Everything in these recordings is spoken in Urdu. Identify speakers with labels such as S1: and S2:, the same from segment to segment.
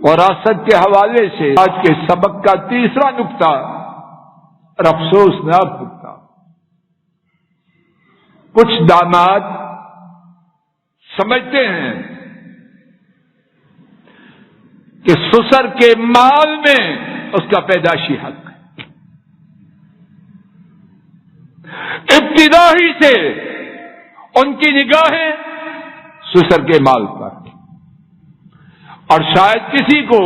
S1: وراثت کے حوالے سے آج کے سبق کا تیسرا نقطہ اور افسوسناک نقطہ، کچھ داماد سمجھتے ہیں کہ سسر کے مال میں اس کا پیدائشی حق ہے، ابتدا ہی سے ان کی نگاہیں سسر کے مال پر، اور شاید کسی کو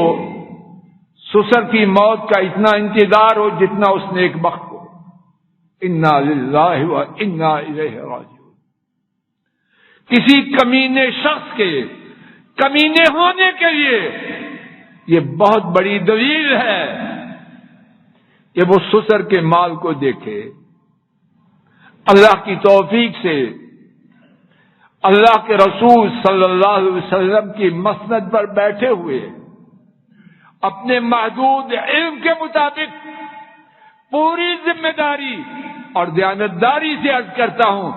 S1: سسر کی موت کا اتنا انتظار ہو جتنا اس نے ایک وقت کو۔ انا للہ و انا الیہ راجعون۔ کسی کمینے شخص کے کمینے ہونے کے لیے یہ بہت بڑی دلیل ہے کہ وہ سسر کے مال کو دیکھے۔ اللہ کی توفیق سے اللہ کے رسول صلی اللہ علیہ وسلم کی مسند پر بیٹھے ہوئے اپنے محدود علم کے مطابق پوری ذمہ داری اور دیانتداری سے عرض کرتا ہوں،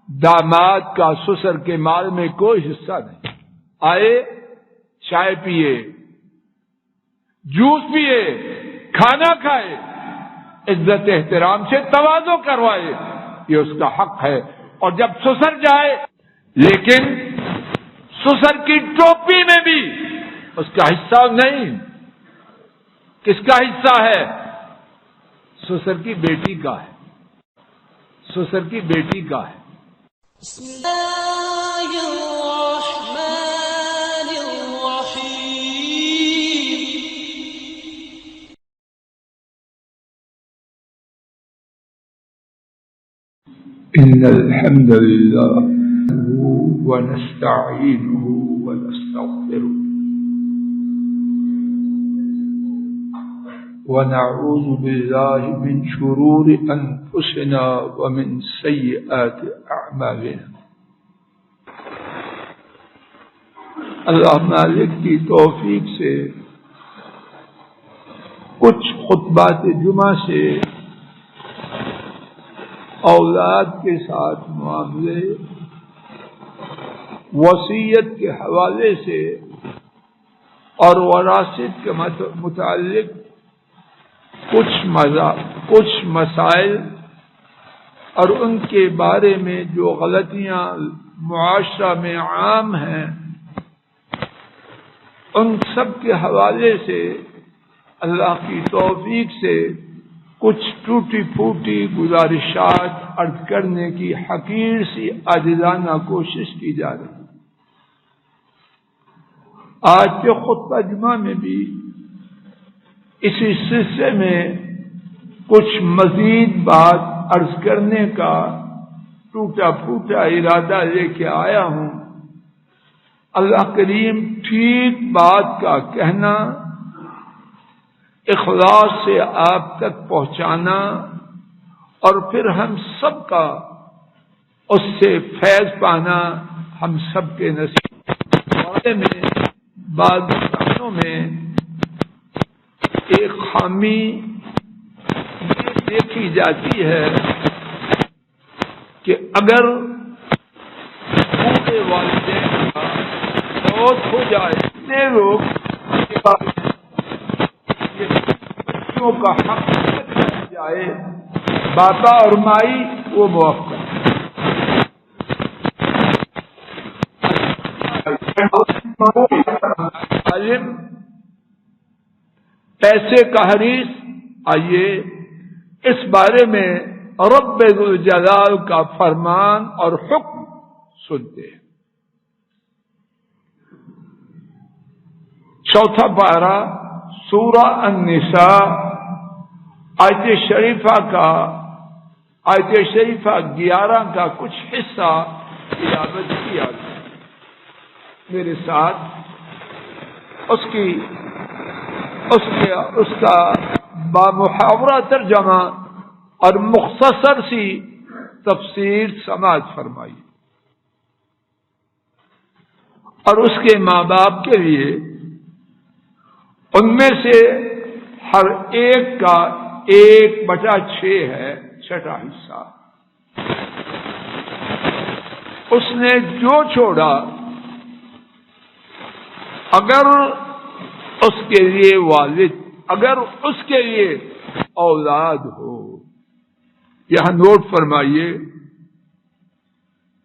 S1: داماد کا سسر کے مال میں کوئی حصہ نہیں۔ آئے، چائے پیے، جوس پیے، کھانا کھائے، عزت احترام سے تواضع کروائے، یہ اس کا حق ہے۔ اور جب سسر جائے، لیکن سسر کی ٹوپی میں بھی اس کا حصہ نہیں۔ کس کا حصہ ہے؟ سسر کی بیٹی کا ہے، سسر کی بیٹی کا ہے۔
S2: بسم اللہ الرحمن الرحیم۔
S1: ان الحمد للہ ونستعینہ ونستغفرہ ونعوذ باللہ من شرور انفسنا ومن سیئات اعمالنا۔ اللہ مالک کی توفیق سے کچھ خطبات جمعہ سے اولاد کے ساتھ معاملے، وصیت کے حوالے سے اور وراثت کے متعلق کچھ مسائل اور ان کے بارے میں جو غلطیاں معاشرہ میں عام ہیں، ان سب کے حوالے سے اللہ کی توفیق سے کچھ ٹوٹی پھوٹی گزارشات عرض کرنے کی حقیر سی عاجزانہ کوشش کی جا رہی ہے۔ آج کے خطبہ جمعہ میں بھی اسی سلسلے میں کچھ مزید بات عرض کرنے کا ٹوٹا پھوٹا ارادہ لے کے آیا ہوں۔ اللہ کریم ٹھیک بات کا کہنا، اخلاص سے آپ تک پہنچانا اور پھر ہم سب کا اس سے فیض پانا ہم سب کے نصیب میں۔ بعض مسائلوں میں ایک خامی یہ دیکھی جاتی ہے کہ اگر پورے والدین کا موت ہو جائے، اتنے لوگ بچوں کا حق جائے، باپا اور مائی وہ موقع عالم پیسے کا حریص۔ آئیے اس بارے میں رب ذوالجلال کا فرمان اور حکم سنتے ہیں۔ چوتھا پارہ سورہ النساء آیت شریفہ 11 کا کچھ حصہ تلاوت کیا گیا۔ میرے ساتھ اس کا بامحاورہ ترجمہ اور مختصر سی تفسیر سماعت فرمائی، اور اس کے ماں باپ کے لیے ان میں سے ہر ایک کا 1/6 ہے، چھٹا حصہ۔ اس نے جو چھوڑا، اگر اس کے لیے والد، اگر اس کے لیے اولاد ہو. یہاں نوٹ فرمائیے،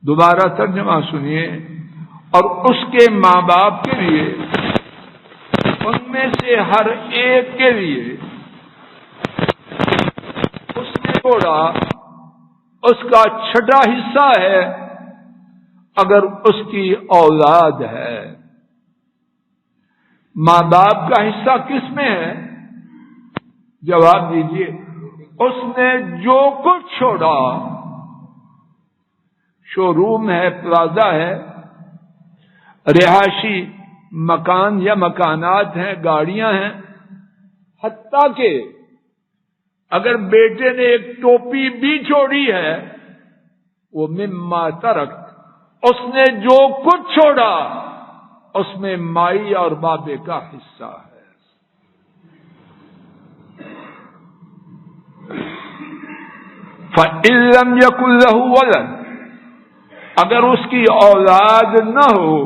S1: دوبارہ ترجمہ سنیے. اور اس کے ماں باپ کے لیے، ان میں سے ہر ایک کے لیے اس نے چھوڑا اس کا چھٹا حصہ ہے اگر اس کی اولاد ہے. ماں باپ کا حصہ کس میں ہے؟ جواب دیجیے. اس نے جو کچھ چھوڑا، شو روم ہے، پلازا ہے، رہائشی مکان یا مکانات ہیں، گاڑیاں ہیں، حتیٰ کہ اگر بیٹے نے ایک ٹوپی بھی چھوڑی ہے، وہ مما ترک، اس نے جو کچھ چھوڑا اس میں مائی اور بابے کا حصہ ہے. فَإِن لَّمْ يَكُن لَّهُ وَلَدٌ، اگر اس کی اولاد نہ ہو،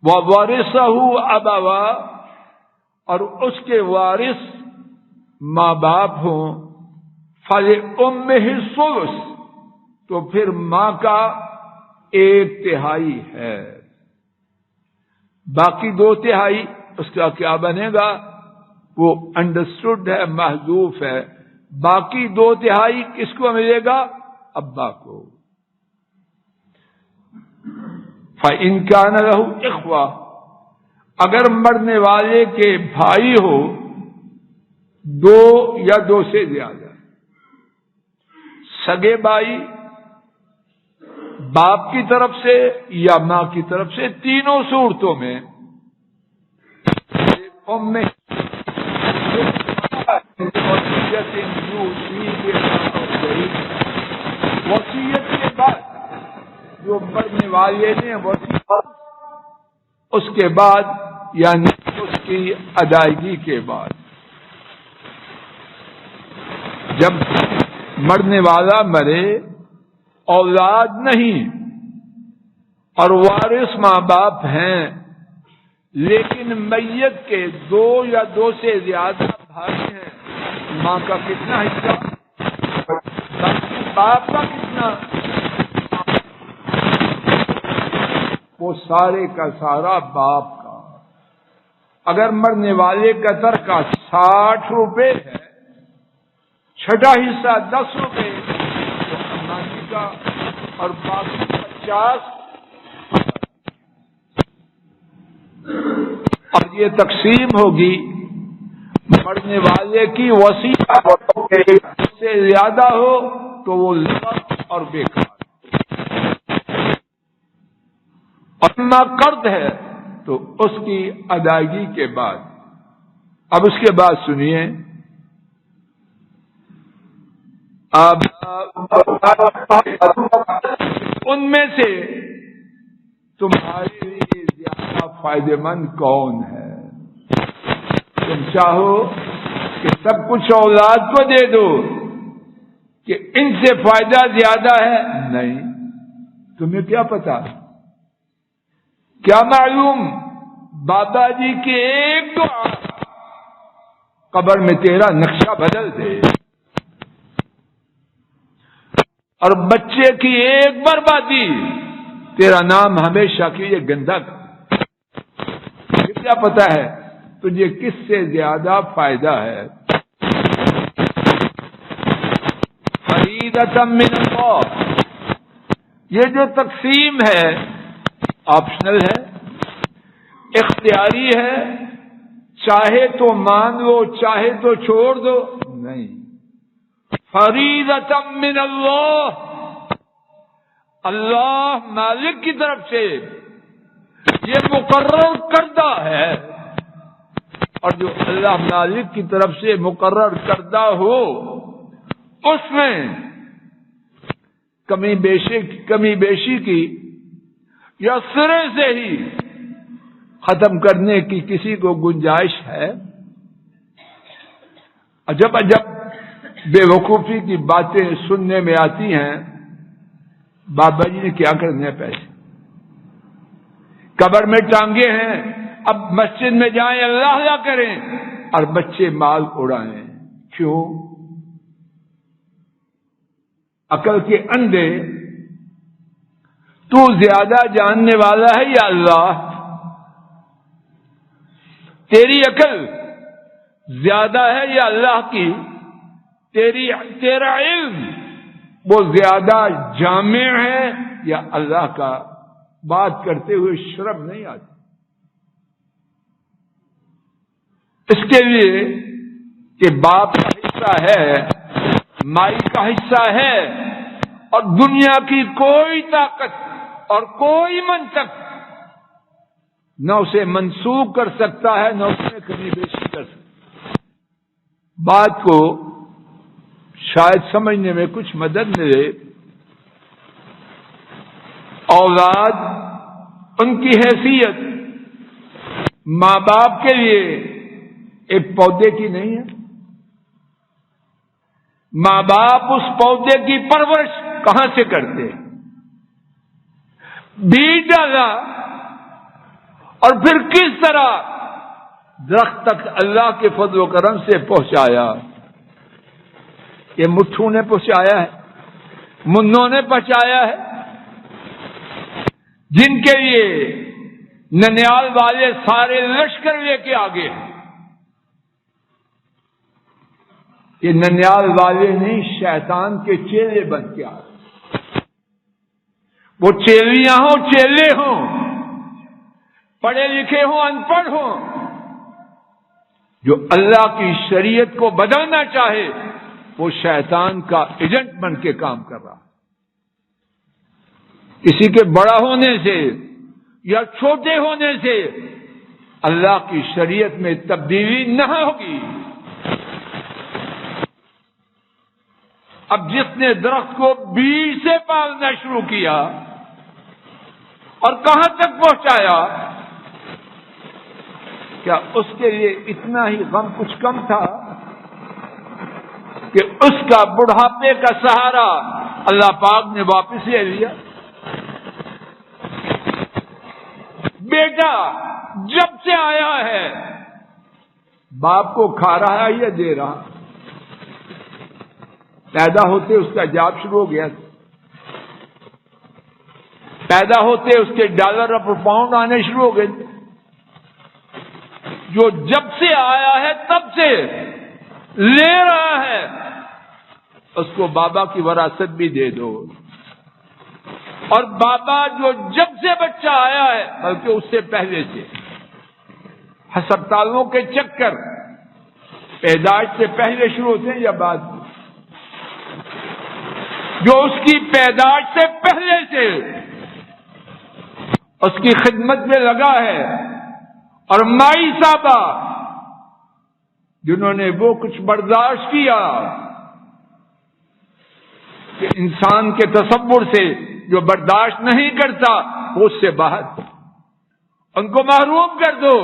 S1: وَوَرِثَهُ أَبَوَاهُ، اور اس کے وارث ماں باپ ہوں، فَلِأُمِّهِ الثُّلُثُ، تو پھر ماں کا 1/3 ہے. باقی 2/3 اس کا کیا بنے گا؟ وہ انڈرسٹوڈ ہے، محذوف ہے. باقی 2/3 کس کو ملے گا؟ ابا کو. فَإِن كَانَ لَهُ إِخْوَةٌ، اگر مرنے والے کے بھائی ہو، 2 یا 2 سے زیادہ، سگے بھائی باپ کی طرف سے یا ماں کی طرف سے، تینوں صورتوں میں وصیت کے بعد جو مرنے والے نے وصیت، اس کے بعد یعنی اس کی ادائیگی کے بعد، جب مرنے والا مرے، اولاد نہیں اور وارث ماں باپ ہیں، لیکن میت کے 2 یا 2 سے زیادہ بھائی ہیں، ماں کا کتنا حصہ، باپ کا کتنا، وہ سارے کا سارا باپ کا. اگر مرنے والے کا ترکہ 60 روپے ہے، چھٹا حصہ 10 روپے، تو 79 کا، اور باقی 50. اور یہ تقسیم ہوگی مرنے والے کی وصیت سے زیادہ ہو تو وہ لغو اور بیکار، اپنا قرض ہے تو اس کی ادائیگی کے بعد. اب اس کے بعد سنیے، اب ان میں سے تمہارے لیے زیادہ فائدہ مند کون ہے؟ تم چاہو کہ سب کچھ اولاد کو دے دو کہ ان سے فائدہ زیادہ ہے؟ نہیں. تمہیں کیا پتا، کیا معلوم بابا جی کی ایک دعا قبر میں تیرا نقشہ بدل دے، اور بچے کی ایک بربادی تیرا نام ہمیشہ کے لیے گندا کر. کیا پتا ہے تجھے کس سے زیادہ فائدہ ہے؟ فریضۃ من اللہ، یہ جو تقسیم ہے آپشنل ہے، اختیاری ہے، چاہے تو مان لو چاہے تو چھوڑ دو، نہیں. فریضۃ من اللہ، اللہ مالک کی طرف سے یہ مقرر کردہ ہے. اور جو اللہ مالک کی طرف سے مقرر کردہ ہو اس میں کمی بیشی کی یا سرے سے ہی ختم کرنے کی کسی کو گنجائش ہے؟ عجب عجب بے وقوفی کی باتیں سننے میں آتی ہیں. بابا جی نے کیا کرنے ہیں؟ پیسے قبر میں ٹانگے ہیں، اب مسجد میں جائیں اللہ اللہ کریں اور بچے مال اڑائیں. کیوں؟ عقل کے اندھے. تو زیادہ جاننے والا ہے یا اللہ؟ تیری عقل زیادہ ہے یا اللہ کی؟ تیرا علم وہ زیادہ جامع ہے یا اللہ کا؟ بات کرتے ہوئے شرم نہیں آتی. اس کے لیے کہ باپ کا حصہ ہے، مائی کا حصہ ہے، اور دنیا کی کوئی طاقت اور کوئی منطق نہ اسے منسوخ کر سکتا ہے، نہ اس میں کمی بیشی کر سکتا. بات کو شاید سمجھنے میں کچھ مدد ملے. اولاد، ان کی حیثیت ماں باپ کے لیے ایک پودے کی نہیں ہے. ماں باپ اس پودے کی پرورش کہاں سے کرتے ہیں؟ بیج ڈالا اور پھر کس طرح درخت تک اللہ کے فضل و کرم سے پہنچایا. یہ مٹھو نے پہنچایا ہے، منوں نے پہنچایا ہے، جن کے لیے ننیال والے سارے لشکر لے کے آگے ہیں. یہ ننیال والے نہیں، شیطان کے چیلے بن کے آ رہے. وہ چیلیاں ہوں، چیلے ہوں، پڑھے لکھے ہوں، ان پڑھ ہوں، جو اللہ کی شریعت کو بدلنا چاہے وہ شیطان کا ایجنٹ بن کے کام کر رہا. کسی کے بڑا ہونے سے یا چھوٹے ہونے سے اللہ کی شریعت میں تبدیلی نہ ہوگی. اب جس نے درخت کو بیج سے پالنا شروع کیا اور کہاں تک پہنچایا، کیا اس کے لیے اتنا ہی غم کچھ کم تھا کہ اس کا بڑھاپے کا سہارا اللہ پاک نے واپس لے لیا؟ بیٹا جب سے آیا ہے باپ کو کھا رہا ہے یا دے رہا؟ پیدا ہوتے اس کا جاب شروع ہو گیا، پیدا ہوتے اس کے ڈالر اور پاؤنڈ آنے شروع ہو گئے. جو جب سے آیا ہے تب سے لے رہا ہے، اس کو بابا کی وراثت بھی دے دو. اور بابا جو جب سے بچہ آیا ہے بلکہ اس سے پہلے سے ہسپتالوں کے چکر پیدائش سے پہلے شروع ہوتے ہیں یا بعد میں؟ جو اس کی پیدائش سے پہلے سے اس کی خدمت میں لگا ہے، اور مائی صاحبہ جنہوں نے وہ کچھ برداشت کیا کہ انسان کے تصور سے جو برداشت نہیں کرتا وہ اس سے باہر، ان کو محروم کر دو.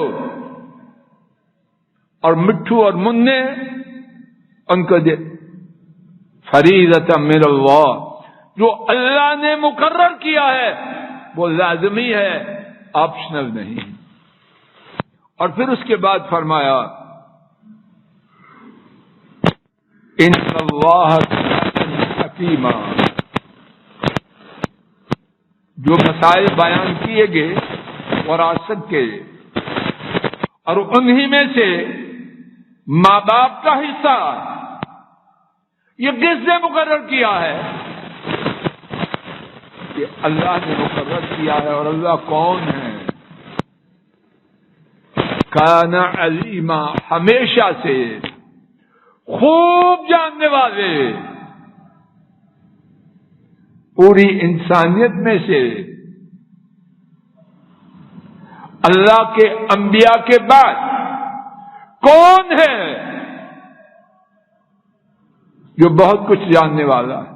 S1: اور مٹھو اور مننے ان کو دے. فریضۃ من اللہ، جو اللہ نے مقرر کیا ہے وہ لازمی ہے، آپشنل نہیں. اور پھر اس کے بعد فرمایا ان اللہ حکیم. جو مسائل بیان کیے گئے وراثت کے، اور انہی میں سے ماں باپ کا حصہ یہ کس نے مقرر کیا ہے؟ یہ اللہ نے مقرر کیا ہے. اور اللہ کون ہے؟ کان علیما، ہمیشہ سے خوب جاننے والے. پوری انسانیت میں سے اللہ کے انبیاء کے بعد کون ہے جو بہت کچھ جاننے والا ہے؟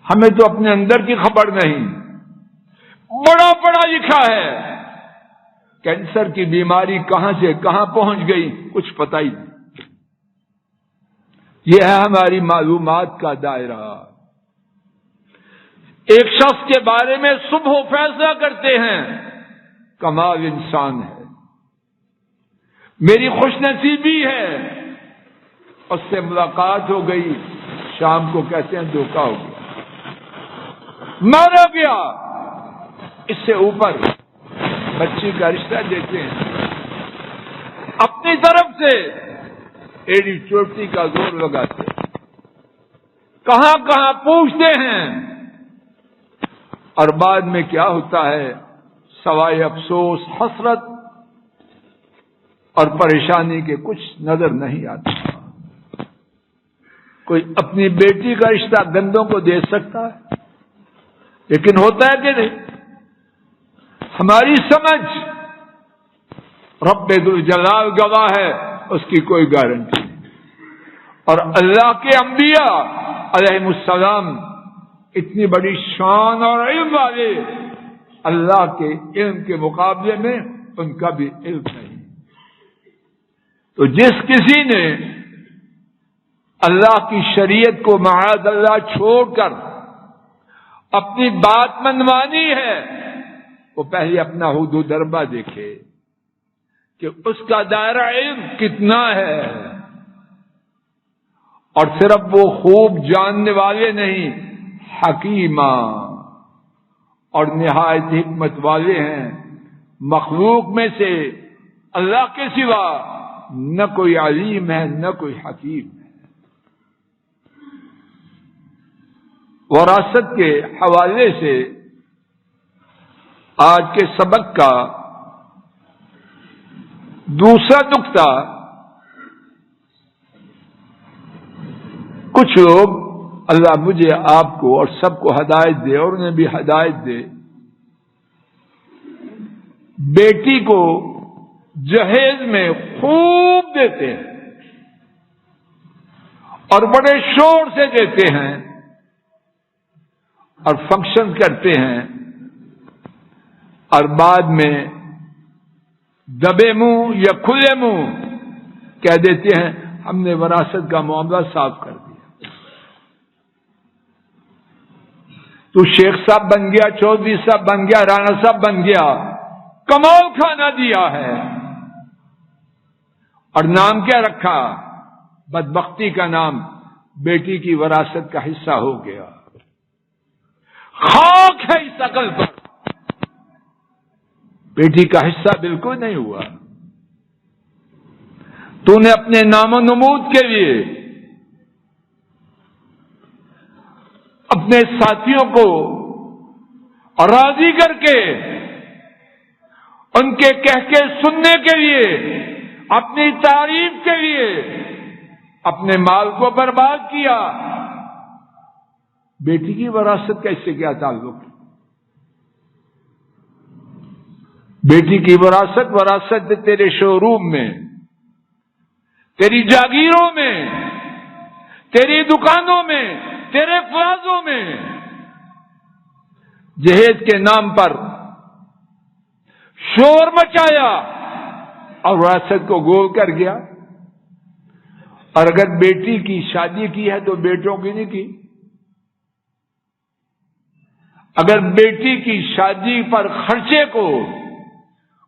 S1: ہمیں تو اپنے اندر کی خبر نہیں. بڑا پڑھا لکھا ہے، کینسر کی بیماری کہاں سے کہاں پہنچ گئی کچھ پتہ ہی نہیں. یہ ہے ہماری معلومات کا دائرہ. ایک شخص کے بارے میں صبح فیصلہ کرتے ہیں، کمال انسان ہے، میری خوش نصیبی ہے، اس سے ملاقات ہو گئی، شام کو کہتے ہیں دھوکہ ہو گیا، مارا گیا۔ اس سے اوپر بچی کا رشتہ دیتے ہیں، اپنی طرف سے ایڑی چوٹی کا زور لگاتے ہیں، کہاں کہاں پوچھتے ہیں، اور بعد میں کیا ہوتا ہے؟ سوائے افسوس، حسرت اور پریشانی کے کچھ نظر نہیں آتا۔ کوئی اپنی بیٹی کا رشتہ گندوں کو دے سکتا ہے، لیکن ہوتا ہے کہ نہیں؟ ہماری سمجھ، رب ذوالجلال گواہ ہے، اس کی کوئی گارنٹی نہیں، اور اللہ کے انبیاء علیہم السلام اتنی بڑی شان اور علم والے، اللہ کے علم کے مقابلے میں ان کا بھی علم نہیں۔ تو جس کسی نے اللہ کی شریعت کو معاذ اللہ چھوڑ کر اپنی بات منوانی ہے، وہ پہلے اپنا حدود اربع دیکھے کہ اس کا دائرہ علم کتنا ہے، اور صرف وہ خوب جاننے والے نہیں، حکیمہ اور نہایت حکمت والے ہیں۔ مخلوق میں سے اللہ کے سوا نہ کوئی علیم ہے نہ کوئی حکیم ہے۔ وراثت کے حوالے سے آج کے سبق کا دوسرا نقطہ، کچھ لوگ، اللہ مجھے آپ کو اور سب کو ہدایت دے اور انہیں بھی ہدایت دے، بیٹی کو جہیز میں خوب دیتے ہیں اور بڑے شور سے دیتے ہیں اور فنکشن کرتے ہیں، اور بعد میں دبے منہ یا کھلے منہ کہہ دیتے ہیں ہم نے وراثت کا معاملہ صاف کر دیا، تو شیخ صاحب بن گیا، چودھری صاحب بن گیا، رانا صاحب بن گیا، کمال کھانا دیا ہے، اور نام کیا رکھا؟ بدبختی کا نام، بیٹی کی وراثت کا حصہ ہو گیا، خاک ہے اس عقل پر، بیٹی کا حصہ بالکل نہیں ہوا۔ تو نے اپنے نام و نمود کے لیے اپنے ساتھیوں کو راضی کر کے، ان کے کہہ کے سننے کے لیے، اپنی تعریف کے لیے اپنے مال کو برباد کیا، بیٹی کی وراثت کا اس سے کیا تعلق؟ بیٹی کی وراثت تیرے شو روم میں، تیری جاگیروں میں، تیری دکانوں میں، تیرے پلازوں میں، جہیز کے نام پر شور مچایا اور وراثت کو گول کر گیا۔ اور اگر بیٹی کی شادی کی ہے تو بیٹوں کی نہیں کی۔ اگر بیٹی کی شادی پر خرچے کو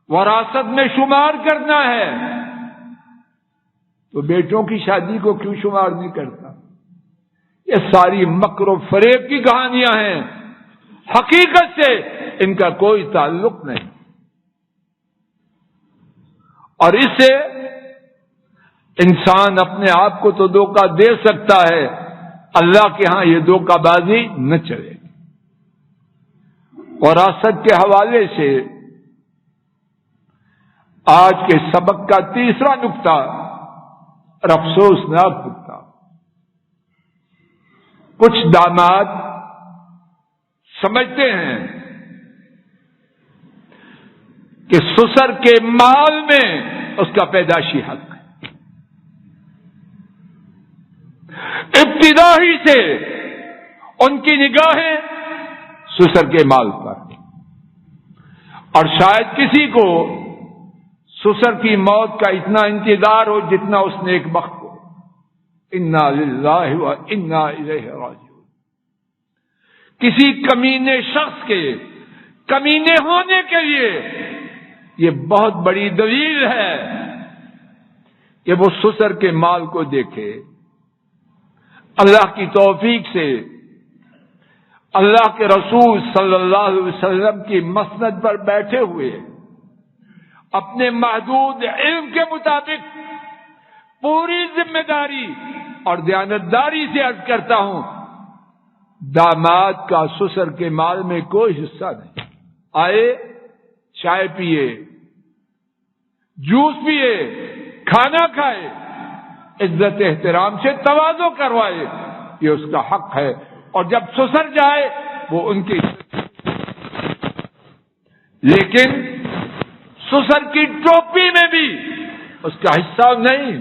S1: وراثت میں شمار کرنا ہے تو بیٹوں کی شادی کو کیوں شمار نہیں کرتا؟ یہ ساری مکر و فریب کی کہانیاں ہیں، حقیقت سے ان کا کوئی تعلق نہیں، اور اس سے انسان اپنے آپ کو تو دھوکہ دے سکتا ہے، اللہ کے ہاں یہ دھوکہ بازی نہ چلے۔ وراثت کے حوالے سے آج کے سبق کا تیسرا نقطہ اور افسوسناک نقطہ، کچھ داماد سمجھتے ہیں کہ سسر کے مال میں اس کا پیدائشی حق ہے، ابتدا ہی سے ان کی نگاہیں سسر کے مال پر، اور شاید کسی کو سسر کی موت کا اتنا انتظار ہو جتنا اس نے ایک وقت کو۔ انا للہ و انا الیہ راجعون۔ کسی کمینے شخص کے کمینے ہونے کے لیے یہ بہت بڑی دلیل ہے کہ وہ سسر کے مال کو دیکھے. اللہ کی توفیق سے اللہ کے رسول صلی اللہ علیہ وسلم کی مسند پر بیٹھے ہوئے اپنے محدود علم کے مطابق پوری ذمہ داری اور دیانتداری سے عرض کرتا ہوں، داماد کا سسر کے مال میں کوئی حصہ نہیں. آئے، چائے پیے، جوس پیے، کھانا کھائے، عزت احترام سے تواضع کروائے، یہ اس کا حق ہے. اور جب سسر جائے وہ ان کی، لیکن سسر کی ٹوپی میں بھی اس کا حصہ نہیں.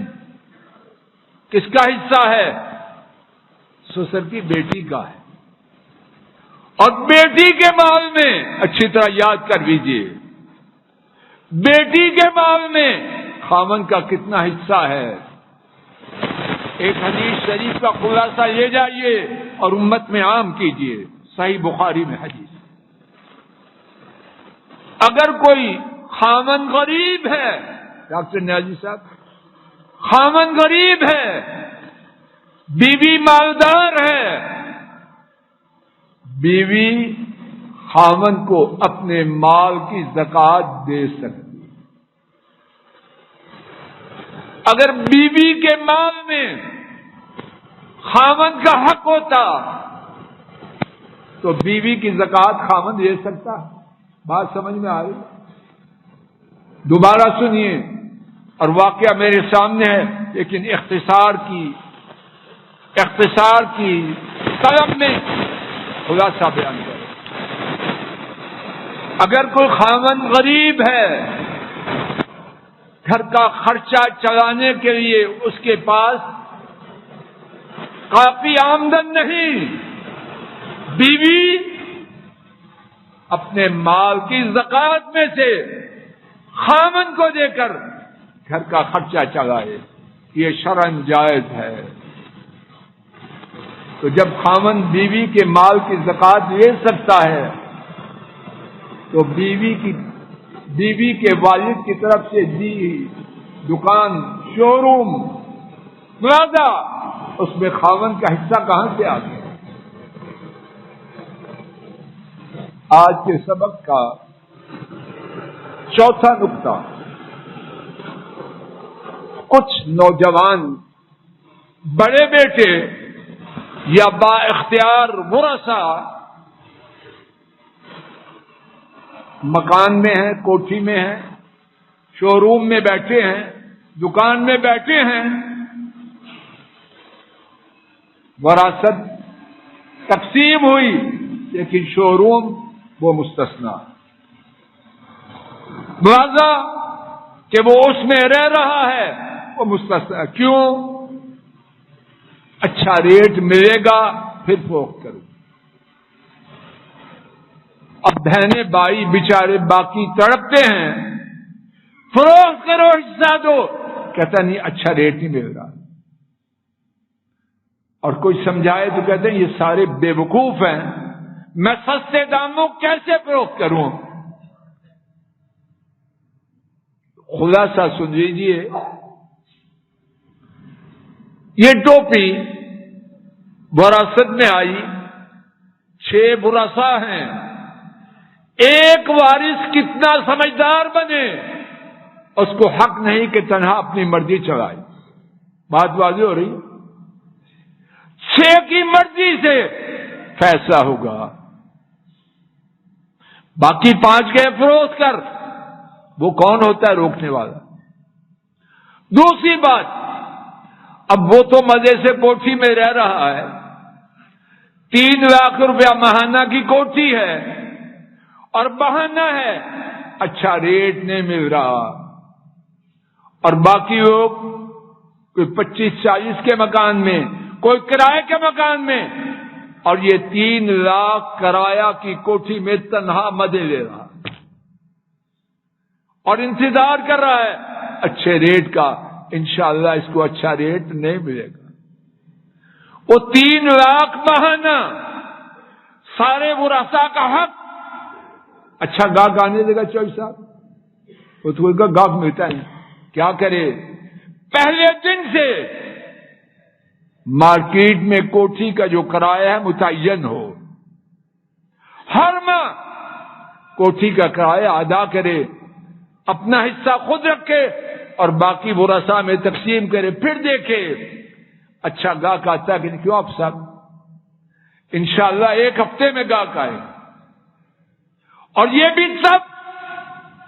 S1: کس کا حصہ ہے؟ سسر کی بیٹی کا ہے. اور بیٹی کے مال میں اچھی طرح یاد کر لیجیے، بیٹی کے مال میں خاوند کا کتنا حصہ ہے. ایک حدیث شریف کا خلاصہ لے جائیے اور امت میں عام کیجیے. صحیح بخاری میں حدیث، اگر کوئی خاوند غریب ہے، ڈاکٹر نیازی صاحب، خاوند غریب ہے، بیوی مالدار ہے، بیوی خاوند کو اپنے مال کی زکات دے سکتی. اگر بیوی کے مال میں خاوند کا حق ہوتا تو بیوی کی زکات خاوند دے سکتا. بات سمجھ میں آ رہی؟ دوبارہ سنیے، اور واقعہ میرے سامنے ہے لیکن اختصار کی طلب میں خلاصہ بیان کریں. اگر کوئی خاوند غریب ہے، گھر کا خرچہ چلانے کے لیے اس کے پاس کافی آمدن نہیں، بیوی اپنے مال کی زکات میں سے خاوند کو دے کر گھر کا خرچہ چلائے، یہ شرعاً جائز ہے. تو جب خاوند بیوی کے مال کی زکات لے سکتا ہے تو بیوی کے والد کی طرف سے دی دکان، شو روم، پلازا، اس میں خاوند کا حصہ کہاں سے آ گیا؟ آج کے سبق کا چوتھا نقطہ، کچھ نوجوان بڑے بیٹے یا با اختیار ورثہ مکان میں ہیں، کوٹھی میں ہیں، شو روم میں بیٹھے ہیں، دکان میں بیٹھے ہیں، وراثت تقسیم ہوئی لیکن شو روم وہ مستثنا. لہذا کہ وہ اس میں رہ رہا ہے وہ مستثنا. کیوں؟ اچھا ریٹ ملے گا پھر فروخت کروں. اب بہنیں بھائی بیچارے باقی تڑپتے ہیں، فروخت کرو، حصہ دو، کہتا نہیں اچھا ریٹ نہیں مل رہا. اور کوئی سمجھائے تو کہتے ہیں یہ سارے بے وقوف ہیں، میں سستے داموں کیسے فروخت کروں. خلاصہ سن لیجیے، یہ ٹوپی وراثت میں آئی، 6 ورثہ ہیں، ایک وارث کتنا سمجھدار بنے، اس کو حق نہیں کہ تنہا اپنی مرضی چلائے. بات واضح ہو رہی؟ 6 کی مرضی سے فیصلہ ہوگا، باقی 5 گئے فروخت کر، وہ کون ہوتا ہے روکنے والا؟ دوسری بات، اب وہ تو مزے سے کوٹھی میں رہ رہا ہے، 3 لاکھ روپیہ ماہانہ کی کوٹھی ہے، اور بہانہ ہے اچھا ریٹ نہیں مل رہا، اور باقی لوگ کوئی 25-40 کے مکان میں، کوئی کرائے کے مکان میں، اور یہ 3 لاکھ کرایہ کی کوٹھی میں تنہا مزے لے رہا اور انتظار کر رہا ہے اچھے ریٹ کا. انشاءاللہ اس کو اچھا ریٹ نہیں ملے گا. وہ 3 لاکھ بہانہ، سارے ورثہ کا حق. اچھا گاہک آنے دے گا چوئی صاحب، وہ تو کوئی گاہک ملتا ہے، کیا کرے؟ پہلے دن سے مارکیٹ میں کوٹھی کا جو کرایہ ہے متعین ہو، ہر ماہ کوٹھی کا کرایہ ادا کرے، اپنا حصہ خود رکھے اور باقی ورثاء میں تقسیم کرے، پھر دیکھے اچھا گاہک آتا ہے کہ نہیں۔ کیوں آپ صاحب؟ انشاءاللہ ایک ہفتے میں گاہک آئے، اور یہ بھی سب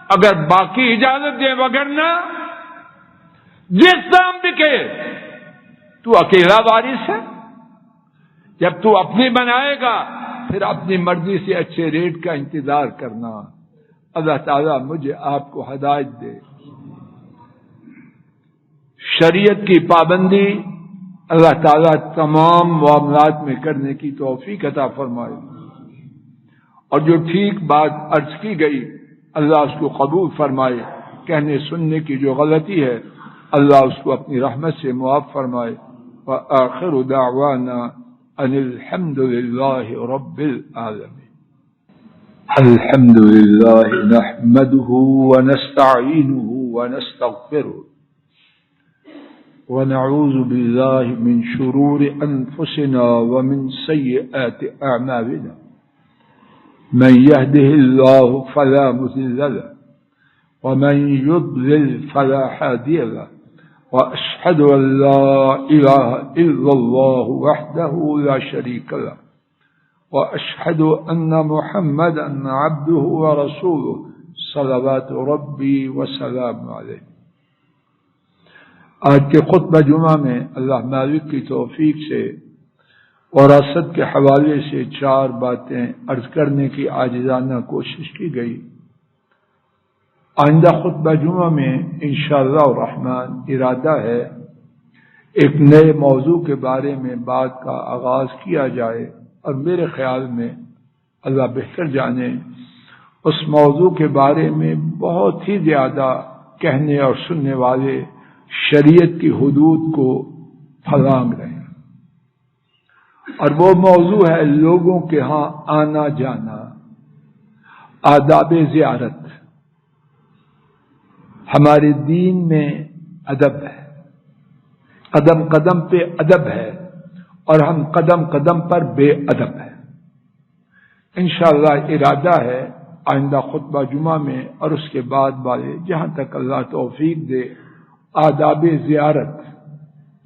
S1: اگر باقی اجازت دے، وگرنہ جس دام بکے تو اکیلا وارث ہے۔ جب تو اپنی بنائے گا پھر اپنی مرضی سے اچھے ریٹ کا انتظار کرنا۔ اللہ تعالیٰ مجھے آپ کو ہدایت دے۔ شریعت کی پابندی اللہ تعالیٰ تمام معاملات میں کرنے کی توفیق عطا فرمائے، اور جو ٹھیک بات عرض کی گئی اللہ اس کو قبول فرمائے، کہنے سننے کی جو غلطی ہے اللہ اس کو اپنی رحمت سے معاف فرمائے۔ وآخر دعوانا ان الحمد للہ رب العالمین۔ الحمد للہ نحمده ونستعینه ونستغفره ونعوذ باللہ من شرور انفسنا ومن سیئات اعمالنا، من يهده الله فلا مضل له ومن يضلل فلا هادي له، وأشهد أن لا إله إلا الله وحده لا شريك له، وأشهد أن محمدا عبده ورسوله صلوات ربي وسلام عليه۔ آج کے خطبہ جمعہ میں اللہ مالک کی توفیق سے وراثت کے حوالے سے 4 باتیں عرض کرنے کی عاجزانہ کوشش کی گئی۔ آئندہ خطبہ جمعہ میں انشاءاللہ الرحمن ارادہ ہے ایک نئے موضوع کے بارے میں بات کا آغاز کیا جائے، اور میرے خیال میں اللہ بہتر جانے اس موضوع کے بارے میں بہت ہی زیادہ کہنے اور سننے والے شریعت کی حدود کو پھلانگ رہے ہیں، اور وہ موضوع ہے لوگوں کے ہاں آنا جانا، آداب زیارت۔ ہمارے دین میں ادب ہے، قدم قدم پہ ادب ہے، اور ہم قدم قدم پر بے ادب ہیں۔ انشاءاللہ ارادہ ہے آئندہ خطبہ جمعہ میں اور اس کے بعد والے جہاں تک اللہ توفیق دے، آداب زیارت،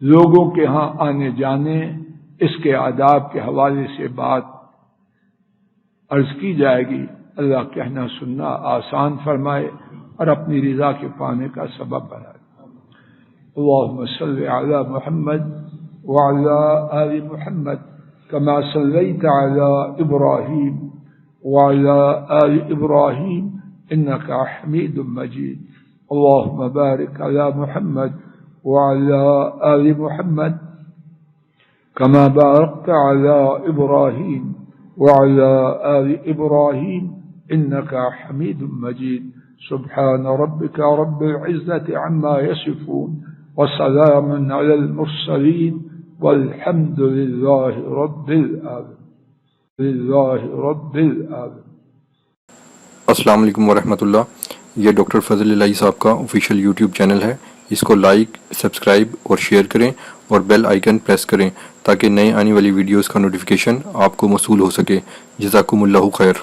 S1: لوگوں کے ہاں آنے جانے، اس کے آداب کے حوالے سے بات عرض کی جائے گی۔ اللہ کہنا سننا آسان فرمائے اور اپنی رضا کے پانے کا سبب بنائے۔ اللہم صلی علی محمد وعلی آل محمد کما صلیت علی ابراہیم وعلی آل ابراہیم انک حمید مجید۔ اللہم بارک علی محمد وعلی آل محمد کما بارکت علی ابراہیم وعلی آل ابراہیم انک حمید مجید۔ سبحان ربك رب العزة عما يصفون وسلام على المرسلين والحمد لله رب العالمين۔
S3: السلام علیکم ورحمۃ اللہ۔ یہ ڈاکٹر فضل الہی صاحب کا آفیشیل یوٹیوب چینل ہے، اس کو لائک، سبسکرائب اور شیئر کریں اور بیل آئیکن پریس کریں تاکہ نئے آنے والی ویڈیوز کا نوٹیفیکیشن آپ کو موصول ہو سکے۔ جزاکم اللہ خیر۔